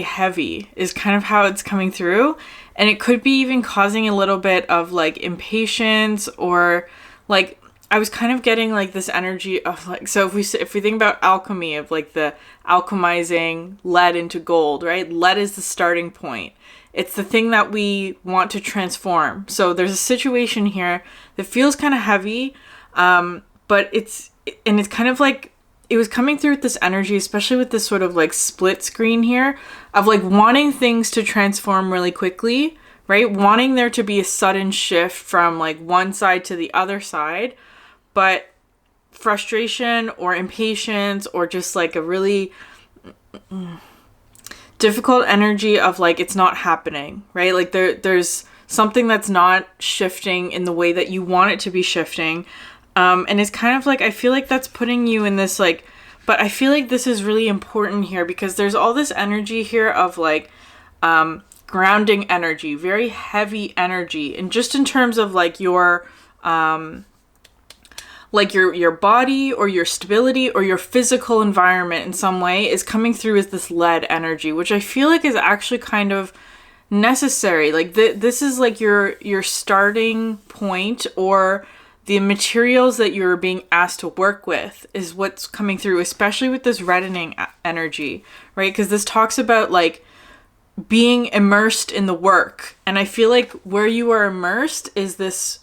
heavy is kind of how it's coming through, and it could be even causing a little bit of like impatience, or like I was kind of getting like this energy of like, so if we think about alchemy, of like the alchemizing lead into gold, right? Lead is the starting point. It's the thing that we want to transform. So there's a situation here that feels kind of heavy, but it's kind of like, it was coming through with this energy, especially with this sort of like split screen here, of like wanting things to transform really quickly, right? Wanting there to be a sudden shift from like one side to the other side, but frustration or impatience, or just like a really difficult energy of like it's not happening, right? Like there's something that's not shifting in the way that you want it to be shifting. And it's kind of like, I feel like that's putting you in this like, but I feel like this is really important here because there's all this energy here of like grounding energy, very heavy energy. And just in terms of like your body or your stability or your physical environment in some way is coming through as this lead energy, which I feel like is actually kind of necessary. Like this is like your starting point, or the materials that you're being asked to work with is what's coming through, especially with this reddening energy, right? Because this talks about like being immersed in the work. And I feel like where you are immersed is this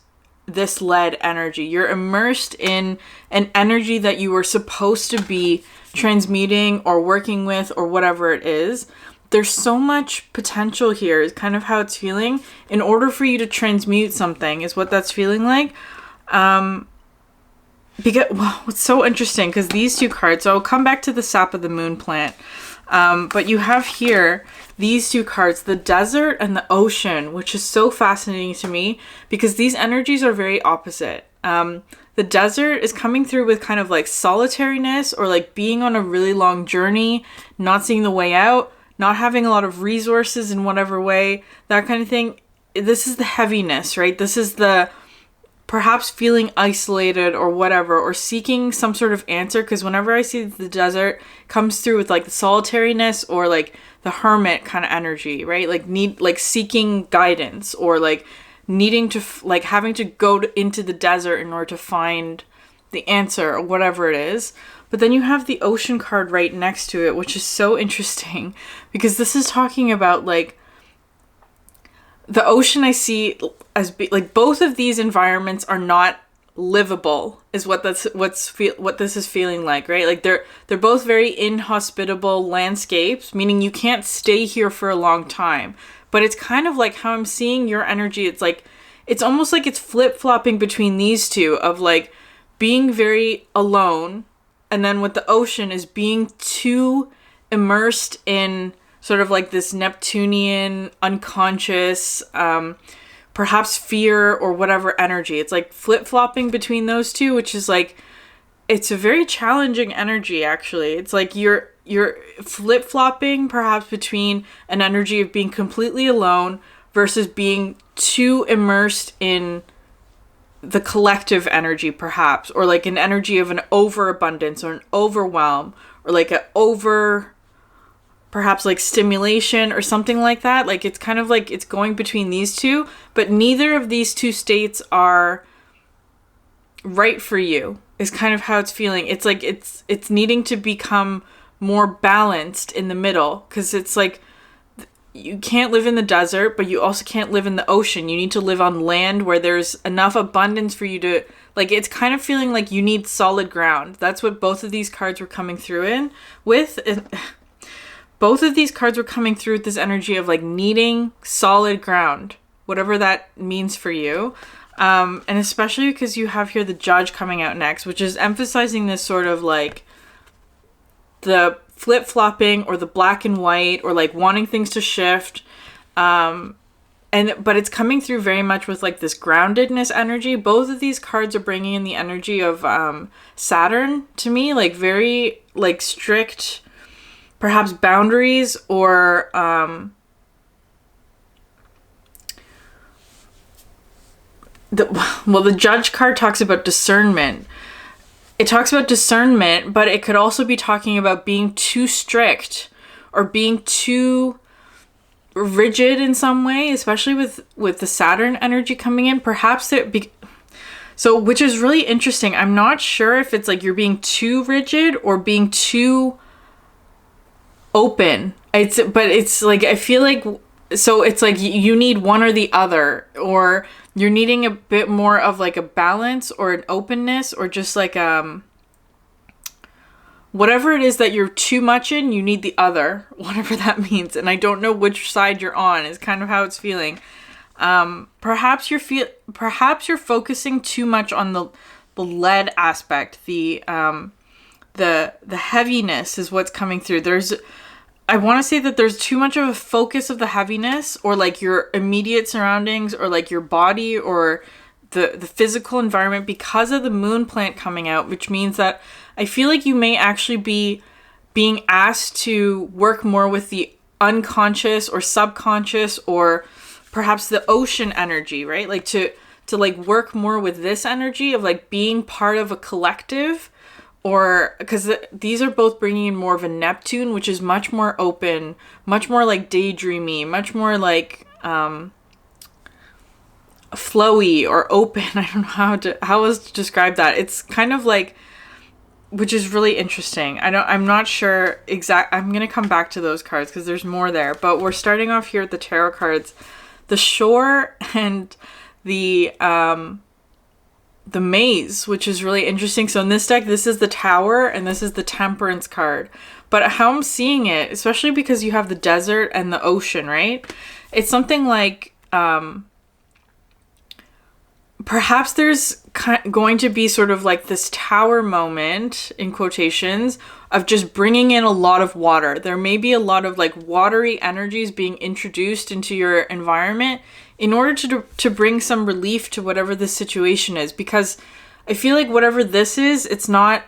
lead energy. You're immersed in an energy that you were supposed to be transmuting or working with or whatever it is. There's so much potential here is kind of how it's feeling. In order for you to transmute something is what that's feeling like. Because, well, it's so interesting because these two cards, so I'll come back to the sap of the moon plant. But you have here these two cards, the desert and the ocean, which is so fascinating to me because these energies are very opposite. The desert is coming through with kind of like solitariness or like being on a really long journey, not seeing the way out, not having a lot of resources in whatever way, that kind of thing. This is the heaviness, right? This is the perhaps feeling isolated or whatever, or seeking some sort of answer. Because whenever I see the desert comes through with like the solitariness or like the hermit kind of energy, right? Like seeking guidance or like needing to like having to go into the desert in order to find the answer or whatever it is. But then you have the ocean card right next to it, which is so interesting because this is talking about like the ocean. I see as like both of these environments are not livable is what this is feeling like, right? Like they're both very inhospitable landscapes, meaning you can't stay here for a long time. But it's kind of like how I'm seeing your energy. It's like it's almost like it's flip-flopping between these two of like being very alone, and then with the ocean is being too immersed in sort of like this Neptunian, unconscious, perhaps fear or whatever energy. It's like flip-flopping between those two, which is like, it's a very challenging energy, actually. It's like you're flip-flopping perhaps between an energy of being completely alone versus being too immersed in the collective energy, perhaps, or like an energy of an overabundance or an overwhelm or like an over... perhaps like stimulation or something like that. Like it's kind of like it's going between these two, but neither of these two states are right for you is kind of how it's feeling. It's like it's needing to become more balanced in the middle, because it's like you can't live in the desert, but you also can't live in the ocean. You need to live on land where there's enough abundance for you to, like, it's kind of feeling like you need solid ground. That's what both of these cards were coming through in with. Both of these cards were coming through with this energy of like needing solid ground, whatever that means for you. And especially because you have here the Judge coming out next, which is emphasizing this sort of like the flip-flopping or the black and white or like wanting things to shift. But it's coming through very much with like this groundedness energy. Both of these cards are bringing in the energy of Saturn to me, like very like strict, perhaps boundaries or the Judge card talks about discernment. It talks about discernment, but it could also be talking about being too strict or being too rigid in some way, especially with the Saturn energy coming in. Perhaps which is really interesting. I'm not sure if it's like you're being too rigid or being too open. It's like, I feel like, so it's like you need one or the other, or you're needing a bit more of like a balance or an openness, or just like whatever it is that you're too much in, you need the other, whatever that means. And I don't know which side you're on is kind of how it's feeling. Perhaps you're focusing too much on the lead aspect. The heaviness is what's coming through. I want to say that there's too much of a focus of the heaviness, or like your immediate surroundings, or like your body, or the physical environment because of the moon plant coming out, which means that I feel like you may actually be being asked to work more with the unconscious or subconscious, or perhaps the ocean energy, right? Like to like work more with this energy of like being part of a collective, or because these are both bringing in more of a Neptune, which is much more open, much more like daydreamy, much more like flowy or open. I don't know how else to describe that. It's kind of like, which is really interesting. I'm not sure I'm going to come back to those cards because there's more there, but we're starting off here with the tarot cards, the shore and the maze, which is really interesting. So in this deck, this is the Tower and this is the Temperance card. But how I'm seeing it, especially because you have the desert and the ocean, right? It's something like, perhaps there's going to be sort of like this tower moment, in quotations, of just bringing in a lot of water. There may be a lot of like watery energies being introduced into your environment in order to bring some relief to whatever the situation is. Because I feel like whatever this is, it's not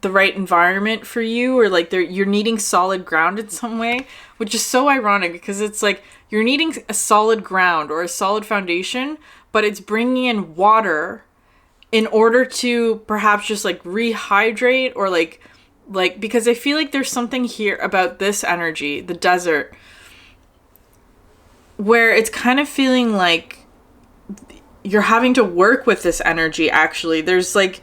the right environment for you, or like you're needing solid ground in some way, which is so ironic because it's like you're needing a solid ground or a solid foundation, but it's bringing in water in order to perhaps just like rehydrate, or like because I feel like there's something here about this energy, the desert, where it's kind of feeling like you're having to work with this energy. Actually, there's like,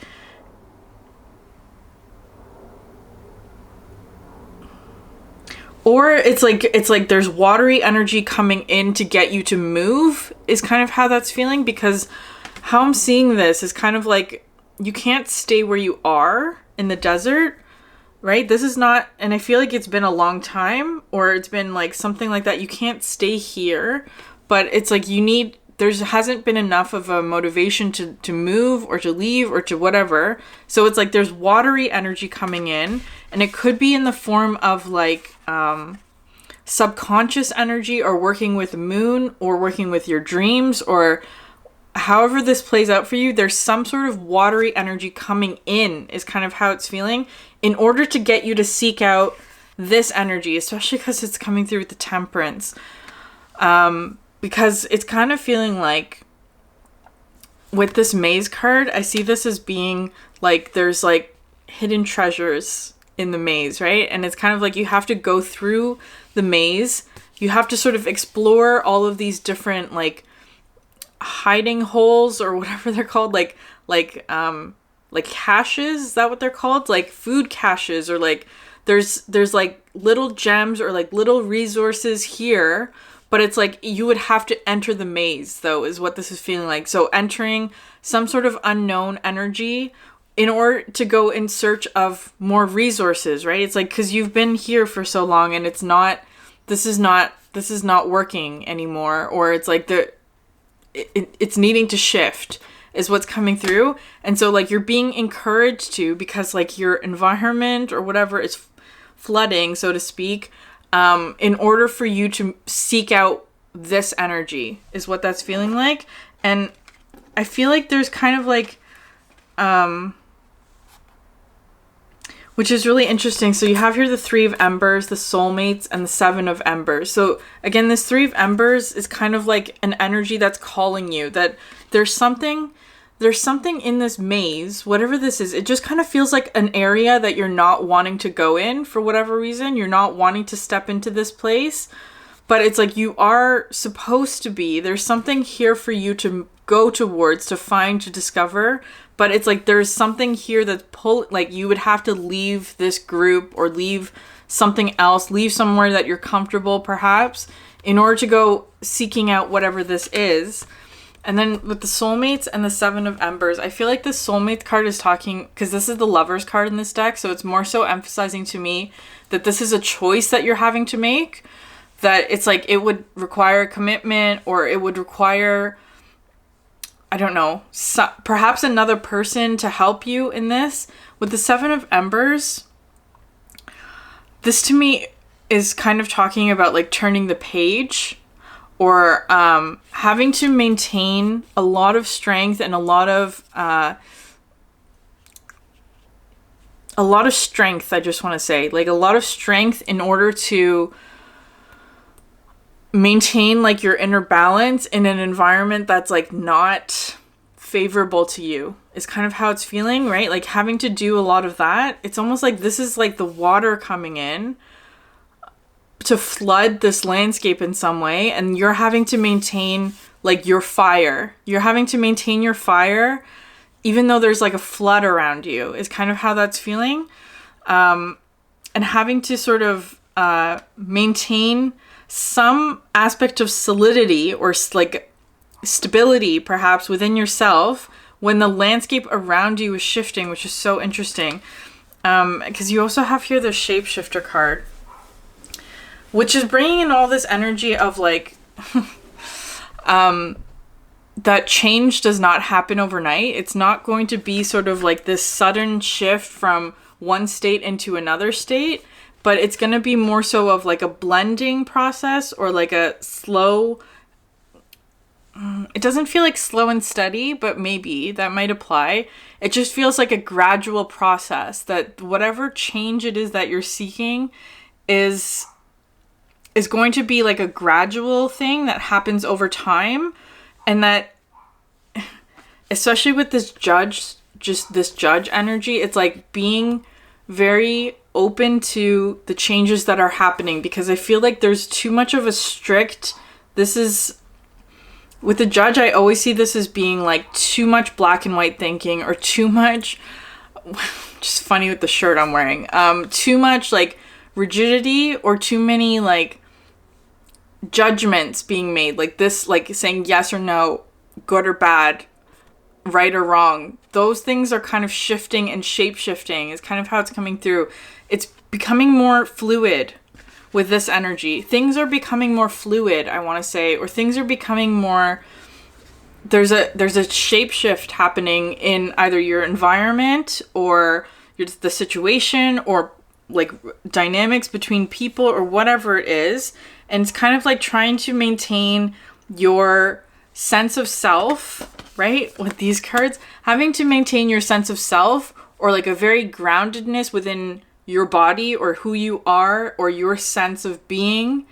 or it's like there's watery energy coming in to get you to move, is kind of how that's feeling. Because how I'm seeing this is kind of like you can't stay where you are in the desert, right? This is not, and I feel like it's been a long time, or it's been like something like that. You can't stay here, but it's like there hasn't been enough of a motivation to move or to leave or to whatever. So it's like there's watery energy coming in, and it could be in the form of like subconscious energy, or working with the moon, or working with your dreams, or however this plays out for you. There's some sort of watery energy coming in, is kind of how it's feeling, in order to get you to seek out this energy, especially because it's coming through with the Temperance. Because it's kind of feeling like with this Maze card, I see this as being like there's like hidden treasures in the maze, right? And it's kind of like you have to go through the maze. You have to sort of explore all of these different like hiding holes, or whatever they're called, like caches. Is that what they're called? Like food caches, or like there's like little gems or like little resources here. But it's like you would have to enter the maze, though, is what this is feeling like. So entering some sort of unknown energy in order to go in search of more resources, right? It's like, because you've been here for so long and this is not working anymore. Or it's like it's needing to shift is what's coming through. And so like you're being encouraged to, because like your environment or whatever is flooding, so to speak, in order for you to seek out this energy, is what that's feeling like. And I feel like there's kind of like, which is really interesting. So you have here the Three of Embers, the Soulmates, and the Seven of Embers. So again, this Three of Embers is kind of like an energy that's calling you, that there's something in this maze, whatever this is. It just kind of feels like an area that you're not wanting to go in for whatever reason. You're not wanting to step into this place, but it's like you are supposed to be. There's something here for you to go towards, to find, to discover. But it's like there's something here that's like you would have to leave this group, or leave something else, leave somewhere that you're comfortable perhaps, in order to go seeking out whatever this is. And then with the Soulmates and the Seven of Embers, I feel like the Soulmate card is talking, because this is the Lovers card in this deck, so it's more so emphasizing to me that this is a choice that you're having to make, that it's like it would require a commitment, or it would require, I don't know, perhaps another person to help you in this. With the Seven of Embers, this to me is kind of talking about like turning the page, or having to maintain a lot of strength and a lot of strength. I just want to say, like, a lot of strength in order to maintain like your inner balance in an environment that's like not favorable to you, is kind of how it's feeling, right? Like having to do a lot of that. It's almost like this is like the water coming in to flood this landscape in some way, and you're having to maintain like your fire. You're having to maintain your fire even though there's like a flood around you, is kind of how that's feeling. And having to sort of maintain some aspect of solidity or like stability perhaps within yourself when the landscape around you is shifting, which is so interesting. Because you also have here the Shapeshifter card, which is bringing in all this energy of like that change does not happen overnight. It's not going to be sort of like this sudden shift from one state into another state, but it's going to be more so of like a blending process, or like a slow, it doesn't feel like slow and steady, but maybe that might apply. It just feels like a gradual process, that whatever change it is that you're seeking is going to be like a gradual thing that happens over time. And that, especially with this judge energy, it's like being very open to the changes that are happening, because I feel like there's too much of a strict, with the judge, I always see this as being like too much black and white thinking, or too much, just funny with the shirt I'm wearing, too much like rigidity, or too many like judgments being made, like this, like saying yes or no, good or bad, right or wrong. Those things are kind of shifting, and shape-shifting is kind of how it's coming through. It's becoming more fluid with this energy. Things are becoming more fluid, I want to say, or things are becoming more, there's a shape shift happening in either your environment or the situation, or like dynamics between people, or whatever it is. And it's kind of like trying to maintain your sense of self, right? With these cards, having to maintain your sense of self, or like a very groundedness within your body, or who you are, or your sense of being,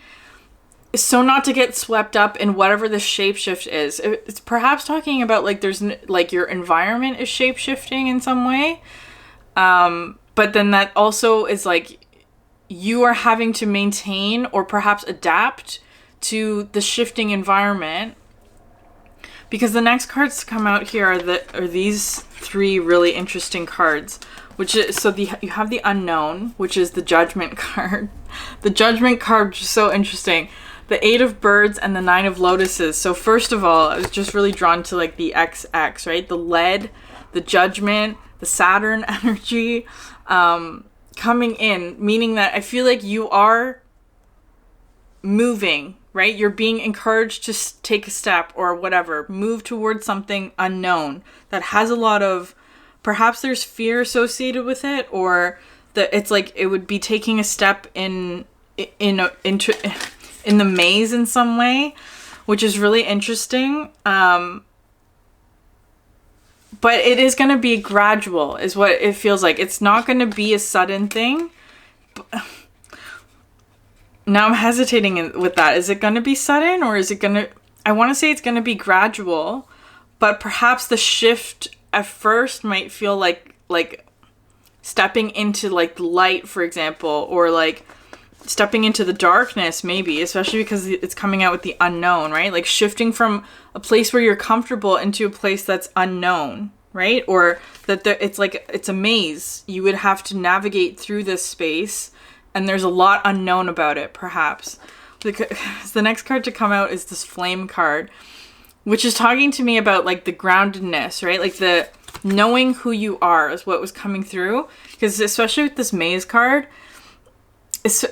so not to get swept up in whatever the shapeshift is. It's perhaps talking about like there's like your environment is shapeshifting in some way. But then that also is like you are having to maintain, or perhaps adapt to the shifting environment. Because the next cards to come out here are these three really interesting cards, which is, so you have the Unknown, which is the Judgment card. The Judgment card, which is so interesting. The 8 of Birds and the 9 of Lotuses. So first of all, I was just really drawn to like the XX, right? The lead, the Judgment, the Saturn energy coming in, meaning that I feel like you are moving, right? You're being encouraged to take a step, or whatever, move towards something unknown that has a lot of, perhaps there's fear associated with it, or that it's like it would be taking a step in the maze in some way, which is really interesting. But it is going to be gradual, is what it feels like. It's not going to be a sudden thing. Now I'm hesitating with that. Is it going to be sudden, or is it going to... I want to say it's going to be gradual, but perhaps the shift at first might feel like stepping into like light, for example, or like stepping into the darkness, maybe, especially because it's coming out with the unknown, right? Like shifting from a place where you're comfortable into a place that's unknown, right? Or that it's like, it's a maze. You would have to navigate through this space, and there's a lot unknown about it, perhaps. Because the next card to come out is this Flame card, which is talking to me about like the groundedness, right? Like the knowing who you are is what was coming through. Because especially with this Maze card, it's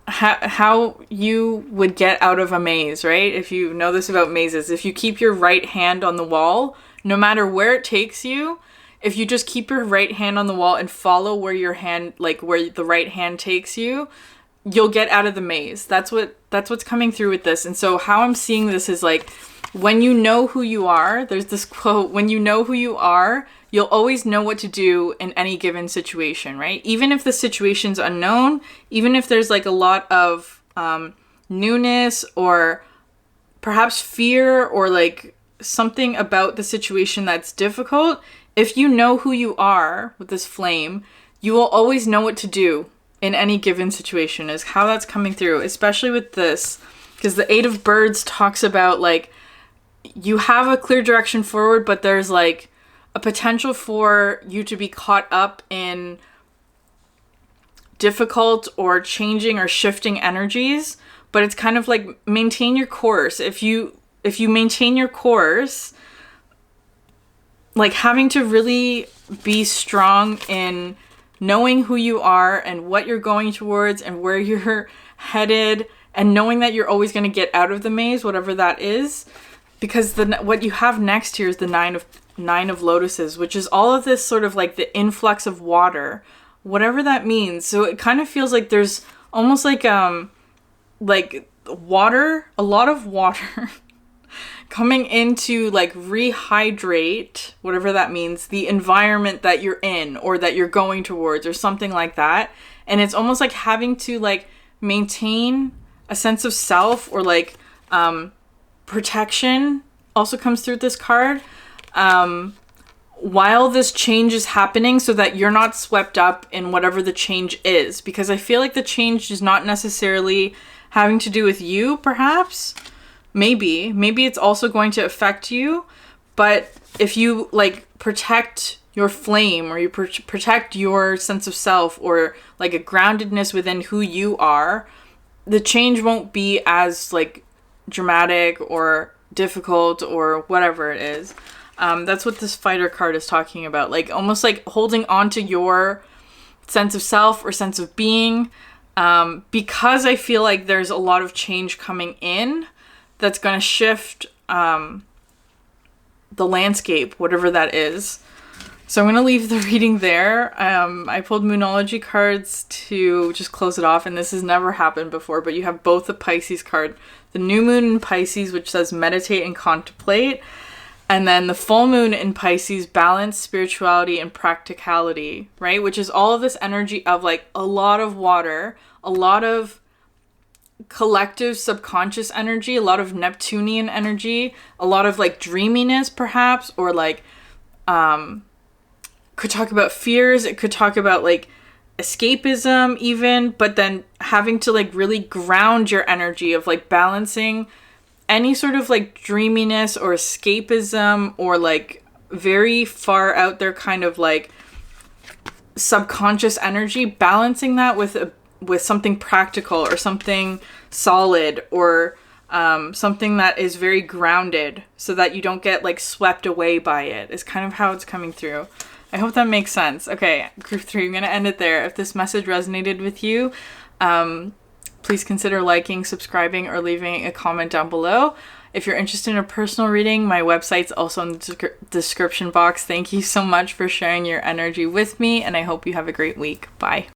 how you would get out of a maze, right? If you know this about mazes, if you keep your right hand on the wall, no matter where it takes you, if you just keep your right hand on the wall and follow where your hand, like where the right hand takes you, you'll get out of the maze. That's what's coming through with this. And so how I'm seeing this is like, when you know who you are, there's this quote, when you know who you are, you'll always know what to do in any given situation, right? Even if the situation's unknown, even if there's like a lot of newness or perhaps fear or like something about the situation that's difficult, if you know who you are with this flame, you will always know what to do in any given situation, is how that's coming through, especially with this, because the Eight of Birds talks about like, you have a clear direction forward, but there's like a potential for you to be caught up in difficult or changing or shifting energies. But it's kind of like, maintain your course. If you maintain your course, like having to really be strong in knowing who you are and what you're going towards and where you're headed, and knowing that you're always going to get out of the maze, whatever that is. Because what you have next here is the nine of lotuses, which is all of this sort of like the influx of water, whatever that means. So it kind of feels like there's almost like water, a lot of water coming into like rehydrate, whatever that means, the environment that you're in or that you're going towards or something like that. And it's almost like having to like maintain a sense of self, or like protection also comes through this card, while this change is happening, so that you're not swept up in whatever the change is. Because I feel like the change is not necessarily having to do with you, perhaps. Maybe it's also going to affect you. But if you like protect your flame, or you protect your sense of self, or like a groundedness within who you are, the change won't be as like dramatic or difficult or whatever it is. That's what this Fighter card is talking about. Like almost like holding on to your sense of self or sense of being, because I feel like there's a lot of change coming in that's going to shift the landscape, whatever that is. So I'm going to leave the reading there. I pulled Moonology cards to just close it off, and this has never happened before, but you have both the Pisces card, the new moon in Pisces, which says meditate and contemplate, and then the full moon in Pisces, balance, spirituality, and practicality, right? Which is all of this energy of like a lot of water, a lot of collective subconscious energy, a lot of Neptunian energy, a lot of like dreaminess perhaps, or like could talk about fears, it could talk about like escapism even, but then having to like really ground your energy of like balancing any sort of like dreaminess or escapism or like very far out there kind of like subconscious energy, balancing that with something practical or something solid, or something that is very grounded, so that you don't get like swept away by it, is kind of how it's coming through. I hope that makes sense. Okay, group 3, I'm going to end it there. If this message resonated with you, please consider liking, subscribing, or leaving a comment down below. If you're interested in a personal reading, my website's also in the description box. Thank you so much for sharing your energy with me, and I hope you have a great week. Bye.